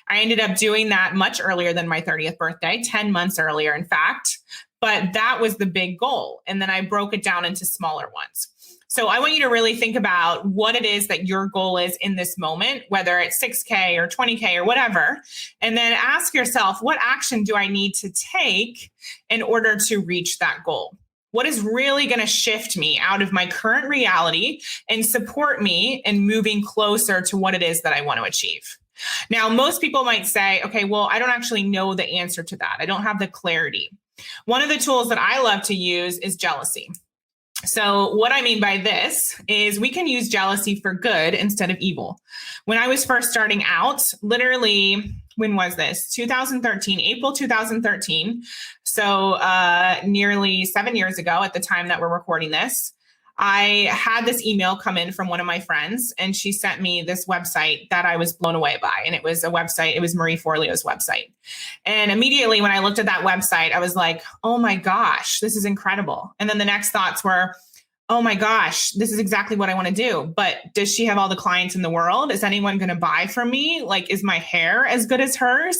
I ended up doing that much earlier than my 30th birthday, 10 months earlier, in fact. But that was the big goal. And then I broke it down into smaller ones. So I want you to really think about what it is that your goal is in this moment, whether it's 6K or 20K or whatever, and then ask yourself, what action do I need to take in order to reach that goal? What is really going to shift me out of my current reality and support me in moving closer to what it is that I want to achieve? Now, most people might say, okay, well, I don't actually know the answer to that. I don't have the clarity. One of the tools that I love to use is jealousy. So what I mean by this is we can use jealousy for good instead of evil. When I was first starting out, literally, when was this? 2013, April 2013. So nearly 7 years ago at the time that we're recording this, I had this email come in from one of my friends, and she sent me this website that I was blown away by. And it was a website, it was Marie Forleo's website. And immediately when I looked at that website, I was like, oh my gosh, this is incredible. And then the next thoughts were, oh my gosh, this is exactly what I want to do. But does she have all the clients in the world? Is anyone going to buy from me? Like, is my hair as good as hers?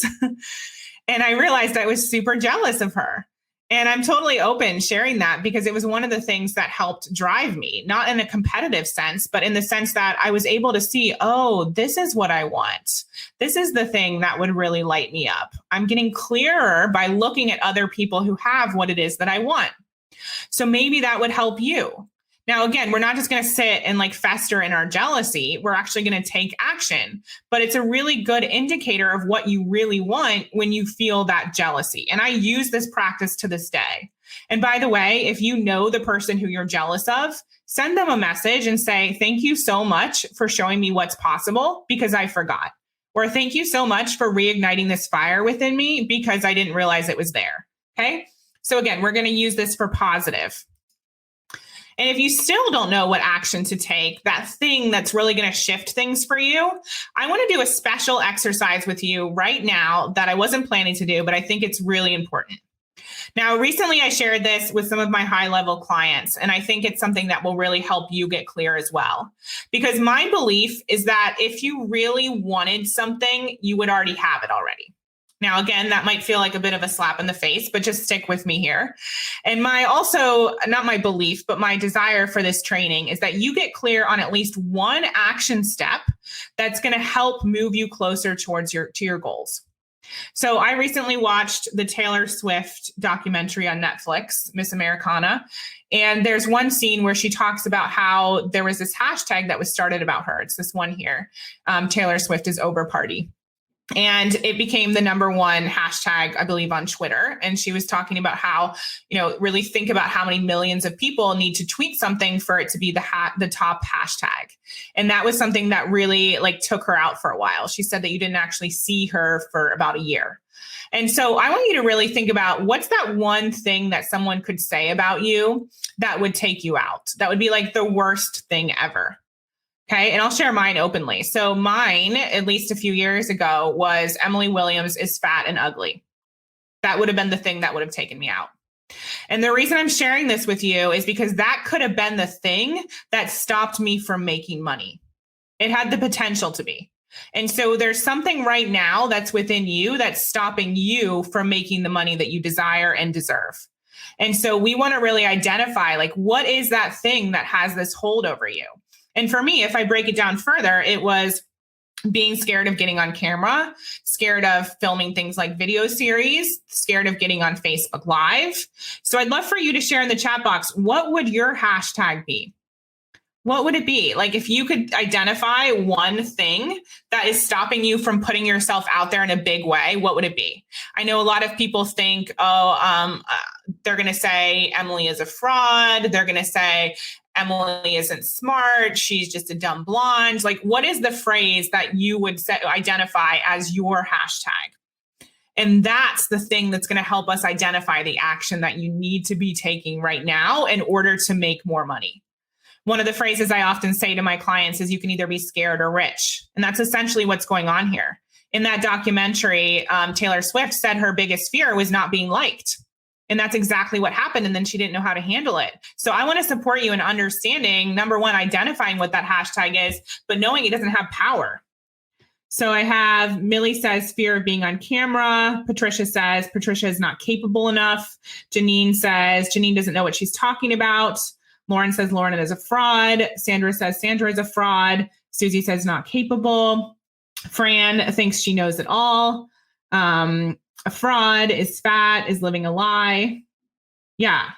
And I realized I was super jealous of her. And I'm totally open sharing that because it was one of the things that helped drive me, not in a competitive sense, but in the sense that I was able to see, oh, this is what I want. This is the thing that would really light me up. I'm getting clearer by looking at other people who have what it is that I want. So maybe that would help you. Now, again, we're not just going to sit and like fester in our jealousy. We're actually going to take action, but it's a really good indicator of what you really want when you feel that jealousy. And I use this practice to this day. And by the way, if you know the person who you're jealous of, send them a message and say, thank you so much for showing me what's possible because I forgot. Or thank you so much for reigniting this fire within me because I didn't realize it was there. Okay. So again, we're going to use this for positive. And if you still don't know what action to take, that thing that's really going to shift things for you, I want to do a special exercise with you right now that I wasn't planning to do, but I think it's really important. Now, recently I shared this with some of my high-level clients, and I think it's something that will really help you get clear as well. Because my belief is that if you really wanted something, you would already have it already. Now, again, that might feel like a bit of a slap in the face, but just stick with me here. And not my belief, but my desire for this training is that you get clear on at least one action step that's going to help move you closer towards your goals. So I recently watched the Taylor Swift documentary on Netflix, Miss Americana. And there's one scene where she talks about how there was this hashtag that was started about her. It's this one here, Taylor Swift is over party. And it became the number one hashtag, I believe, on Twitter. And she was talking about how, really think about how many millions of people need to tweet something for it to be the top hashtag. And that was something that really took her out for a while. She said that you didn't actually see her for about a year. And so I want you to really think about what's that one thing that someone could say about you that would take you out. That would be the worst thing ever. Okay. And I'll share mine openly. So mine, at least a few years ago, was Emily Williams is fat and ugly. That would have been the thing that would have taken me out. And the reason I'm sharing this with you is because that could have been the thing that stopped me from making money. It had the potential to be. And so there's something right now that's within you that's stopping you from making the money that you desire and deserve. And so we want to really identify what is that thing that has this hold over you? And for me, if I break it down further, it was being scared of getting on camera, scared of filming things like video series, scared of getting on Facebook Live. So I'd love for you to share in the chat box, what would your hashtag be? What would it be? If you could identify one thing that is stopping you from putting yourself out there in a big way, what would it be? I know a lot of people think, they're going to say Emily is a fraud. They're going to say Emily isn't smart. She's just a dumb blonde. What is the phrase that you would identify as your hashtag? And that's the thing that's going to help us identify the action that you need to be taking right now in order to make more money. One of the phrases I often say to my clients is you can either be scared or rich. And that's essentially what's going on here. In that documentary, Taylor Swift said her biggest fear was not being liked. And that's exactly what happened. And then she didn't know how to handle it. So I want to support you in understanding, number one, identifying what that hashtag is, but knowing it doesn't have power. So I have Millie says fear of being on camera. Patricia says Patricia is not capable enough. Janine says Janine doesn't know what she's talking about. Lauren says Lauren is a fraud. Sandra says Sandra is a fraud. Susie says not capable. Fran thinks she knows it all. A fraud, is fat, is living a lie. Yeah.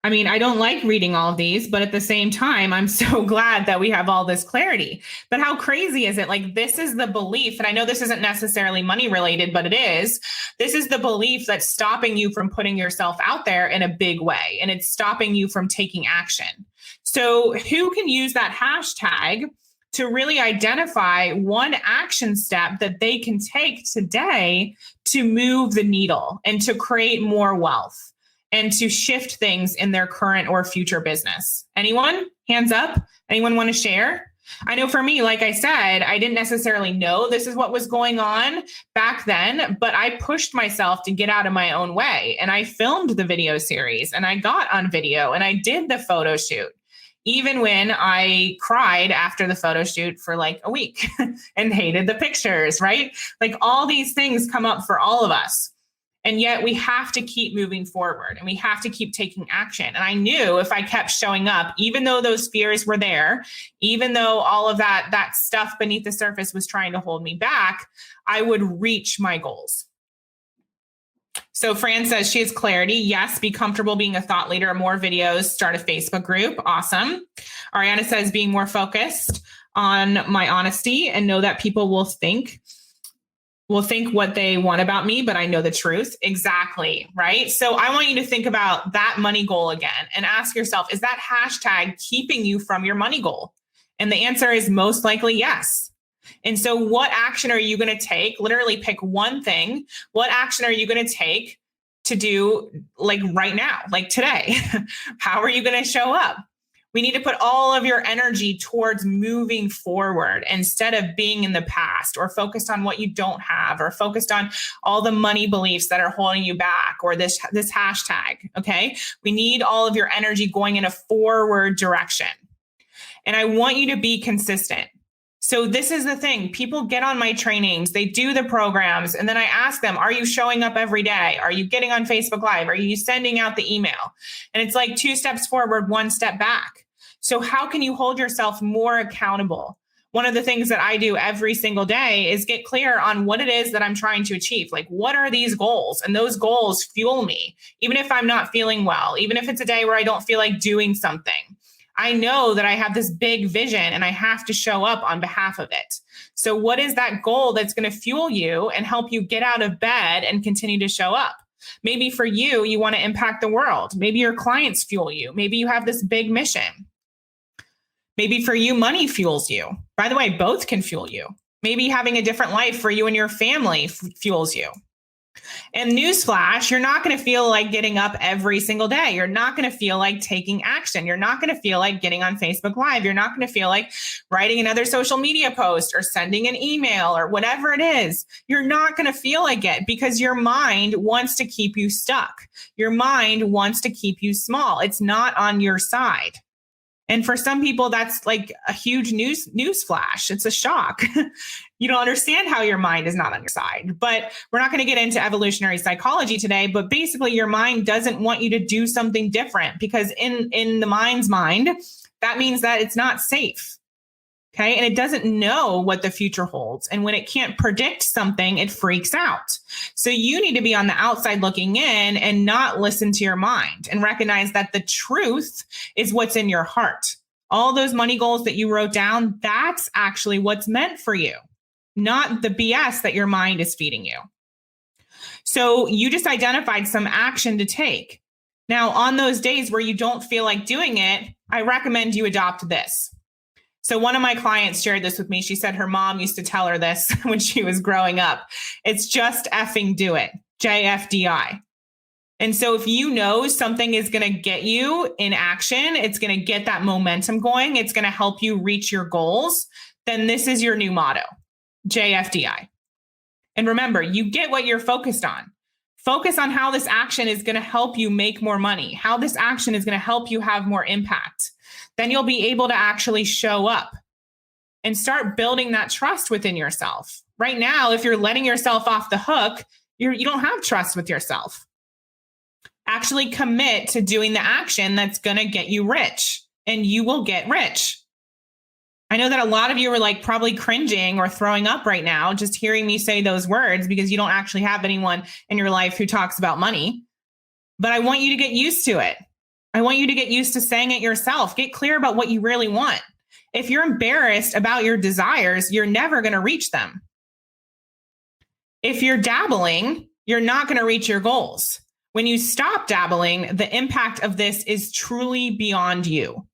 I mean, I don't like reading all of these, but at the same time, I'm so glad that we have all this clarity. But how crazy is it? This is the belief, and I know this isn't necessarily money related, but it is. This is the belief that's stopping you from putting yourself out there in a big way, and it's stopping you from taking action. So who can use that hashtag to really identify one action step that they can take today to move the needle and to create more wealth and to shift things in their current or future business? Anyone? Hands up. Anyone want to share? I know for me, like I said, I didn't necessarily know this is what was going on back then, but I pushed myself to get out of my own way. And I filmed the video series and I got on video and I did the photo shoot. Even when I cried after the photo shoot for a week and hated the pictures, right? All these things come up for all of us. And yet we have to keep moving forward and we have to keep taking action. And I knew if I kept showing up, even though those fears were there, even though all of that stuff beneath the surface was trying to hold me back, I would reach my goals. So Fran says she has clarity. Yes, be comfortable being a thought leader, more videos, start a Facebook group. Awesome. Ariana says being more focused on my honesty and know that people will think what they want about me, but I know the truth. Exactly. Right. So I want you to think about that money goal again and ask yourself, is that hashtag keeping you from your money goal? And the answer is most likely yes. And so what action are you going to take? Literally pick one thing. What action are you going to take to do like right now, like today? How are you going to show up? We need to put all of your energy towards moving forward instead of being in the past or focused on what you don't have or focused on all the money beliefs that are holding you back or this hashtag. Okay. We need all of your energy going in a forward direction. And I want you to be consistent. So this is the thing. People get on my trainings, they do the programs, and then I ask them, are you showing up every day? Are you getting on Facebook Live? Are you sending out the email? And it's like 2 steps forward, 1 step back. So how can you hold yourself more accountable? One of the things that I do every single day is get clear on what it is that I'm trying to achieve. Like, what are these goals? And those goals fuel me, even if I'm not feeling well, even if it's a day where I don't feel like doing something. I know that I have this big vision and I have to show up on behalf of it. So what is that goal that's going to fuel you and help you get out of bed and continue to show up? Maybe for you, you want to impact the world. Maybe your clients fuel you. Maybe you have this big mission. Maybe for you, money fuels you. By the way, both can fuel you. Maybe having a different life for you and your family fuels you. And newsflash, you're not going to feel like getting up every single day. You're not going to feel like taking action. You're not going to feel like getting on Facebook Live. You're not going to feel like writing another social media post or sending an email or whatever it is. You're not going to feel like it because your mind wants to keep you stuck. Your mind wants to keep you small. It's not on your side. And for some people, that's like a huge news flash. It's a shock. You don't understand how your mind is not on your side. But we're not going to get into evolutionary psychology today. But basically, your mind doesn't want you to do something different because in the mind's mind, that means that it's not safe. Okay. And it doesn't know what the future holds. And when it can't predict something, it freaks out. So you need to be on the outside looking in and not listen to your mind and recognize that the truth is what's in your heart. All those money goals that you wrote down, that's actually what's meant for you, not the BS that your mind is feeding you. So you just identified some action to take. Now, on those days where you don't feel like doing it, I recommend you adopt this. So one of my clients shared this with me. She said her mom used to tell her this when she was growing up. It's just effing do it, JFDI. And so if you know something is going to get you in action, it's going to get that momentum going, it's going to help you reach your goals, then this is your new motto, JFDI. And remember, you get what you're focused on. Focus on how this action is going to help you make more money, how this action is going to help you have more impact. Then you'll be able to actually show up and start building that trust within yourself. Right now, if you're letting yourself off the hook, you don't have trust with yourself. Actually commit to doing the action that's going to get you rich, and you will get rich. I know that a lot of you are like probably cringing or throwing up right now, just hearing me say those words because you don't actually have anyone in your life who talks about money. But I want you to get used to it. I want you to get used to saying it yourself. Get clear about what you really want. If you're embarrassed about your desires, you're never going to reach them. If you're dabbling, you're not going to reach your goals. When you stop dabbling, the impact of this is truly beyond you.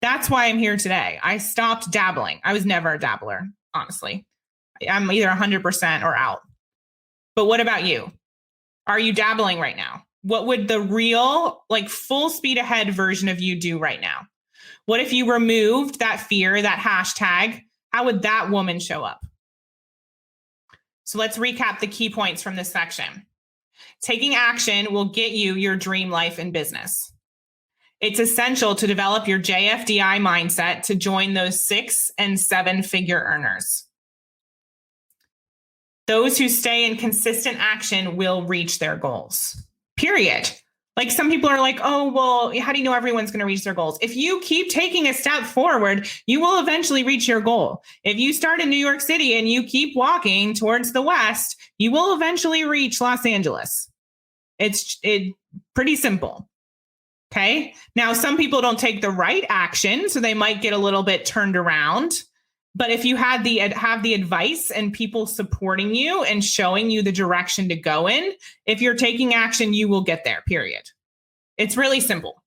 That's why I'm here today. I stopped dabbling. I was never a dabbler, honestly. I'm either 100% or out. But what about you? Are you dabbling right now? What would the real, like full speed ahead version of you do right now? What if you removed that fear, that hashtag? How would that woman show up? So let's recap the key points from this section. Taking action will get you your dream life and business. It's essential to develop your JFDI mindset to join those 6- and 7-figure earners. Those who stay in consistent action will reach their goals. Period. Like some people are like, oh, well, how do you know everyone's going to reach their goals? If you keep taking a step forward, you will eventually reach your goal. If you start in New York City and you keep walking towards the west, you will eventually reach Los Angeles. It's pretty simple. Okay. Now, some people don't take the right action, so they might get a little bit turned around. But if you have the advice and people supporting you and showing you the direction to go in, if you're taking action, you will get there, period. It's really simple.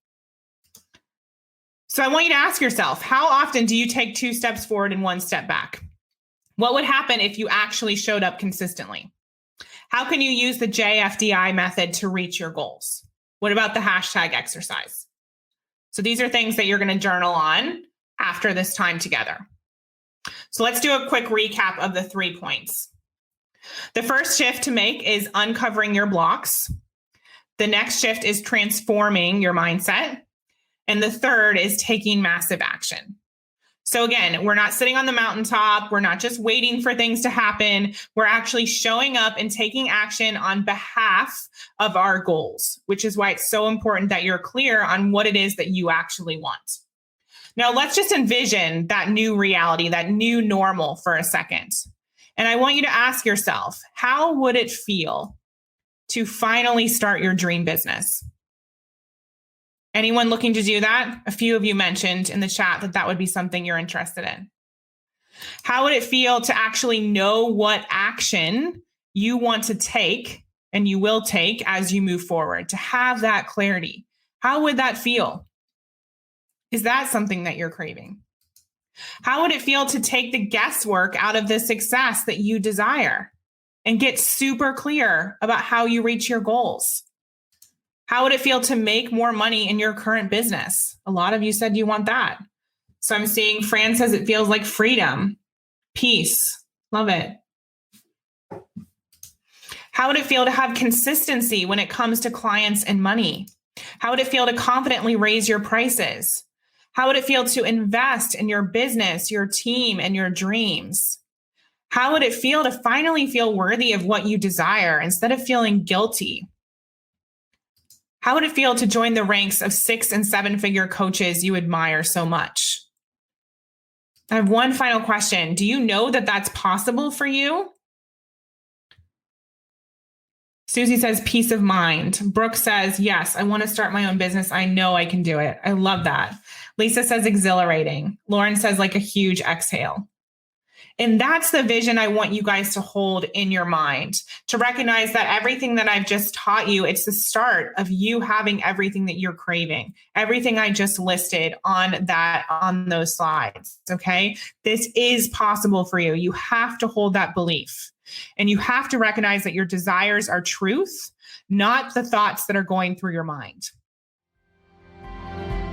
So I want you to ask yourself, how often do you take 2 steps forward and 1 step back? What would happen if you actually showed up consistently? How can you use the JFDI method to reach your goals? What about the hashtag exercise? So these are things that you're going to journal on after this time together. So let's do a quick recap of the 3 points. The first shift to make is uncovering your blocks. The next shift is transforming your mindset. And the third is taking massive action. So again, we're not sitting on the mountaintop. We're not just waiting for things to happen. We're actually showing up and taking action on behalf of our goals, which is why it's so important that you're clear on what it is that you actually want. Now, let's just envision that new reality, that new normal for a second. And I want you to ask yourself, how would it feel to finally start your dream business? Anyone looking to do that? A few of you mentioned in the chat that that would be something you're interested in. How would it feel to actually know what action you want to take and you will take as you move forward, to have that clarity? How would that feel? Is that something that you're craving? How would it feel to take the guesswork out of the success that you desire and get super clear about how you reach your goals? How would it feel to make more money in your current business? A lot of you said you want that. So I'm seeing Fran says it feels like freedom, peace. Love it. How would it feel to have consistency when it comes to clients and money? How would it feel to confidently raise your prices? How would it feel to invest in your business, your team, and your dreams? How would it feel to finally feel worthy of what you desire instead of feeling guilty? How would it feel to join the ranks of 6- and 7-figure coaches you admire so much? I have one final question. Do you know that that's possible for you? Susie says, peace of mind. Brooke says, yes, I want to start my own business. I know I can do it. I love that. Lisa says, exhilarating. Lauren says, like a huge exhale. And that's the vision I want you guys to hold in your mind, to recognize that everything that I've just taught you, it's the start of you having everything that you're craving, everything I just listed on those slides. Okay. This is possible for you. You have to hold that belief, and you have to recognize that your desires are truth, not the thoughts that are going through your mind.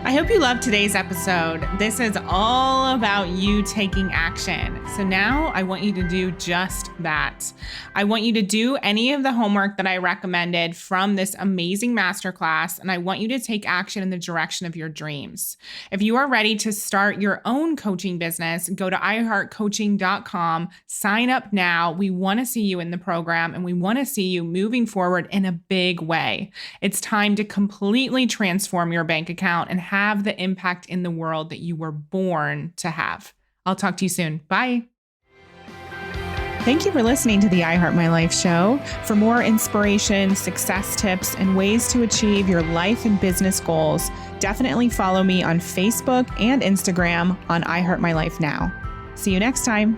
I hope you loved today's episode. This is all about you taking action. So now I want you to do just that. I want you to do any of the homework that I recommended from this amazing masterclass, and I want you to take action in the direction of your dreams. If you are ready to start your own coaching business, go to iHeartCoaching.com, sign up now. We want to see you in the program, and we want to see you moving forward in a big way. It's time to completely transform your bank account and have the impact in the world that you were born to have. I'll talk to you soon. Bye. Thank you for listening to the I Heart My Life show. For more inspiration, success tips, and ways to achieve your life and business goals, definitely follow me on Facebook and Instagram on I Heart My Life Now. See you next time.